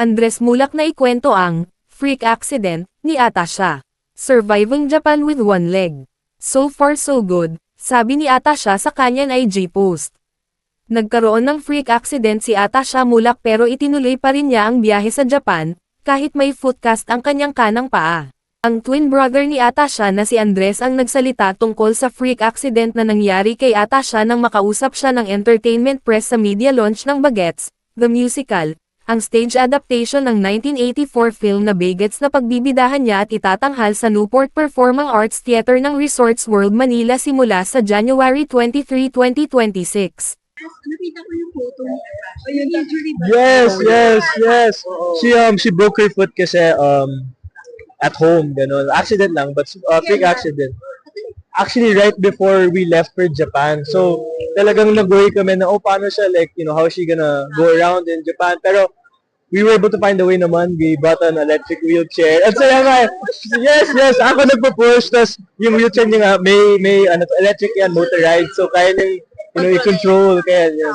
Andres Mulak na ikwento ang freak accident ni Atasha. Surviving Japan with one leg. So far so good, sabi ni Atasha sa kanyang IG post. Nagkaroon ng freak accident si Atasha Mulak pero itinuloy pa rin niya ang biyahe sa Japan, kahit may foot cast ang kanyang kanang paa. Ang twin brother ni Atasha na si Andres ang nagsalita tungkol sa freak accident na nangyari kay Atasha nang makausap siya ng entertainment press sa media launch ng Bagets, the musical, ang stage adaptation ng 1984 film na Bagets na pagbibidahan niya at itatanghal sa Newport Performing Arts Theater ng Resorts World Manila simula sa January 23, 2026. Nakita ko yung photo ni Natasha. Yung injury ba? Yes. She broke her foot kasi at home, gano'n. Accident lang, but freak accident. Actually, right before we left for Japan. So, talagang nag-worry kami na, paano siya, like, how is she gonna go around in Japan? Pero, we were able to find a way naman. We bought an electric wheelchair. At saya nga, yes, ako nagpo-push, tas yung wheelchair niya nga, may electric yan, motorized. So, kaya niyang, i-control, kaya yan.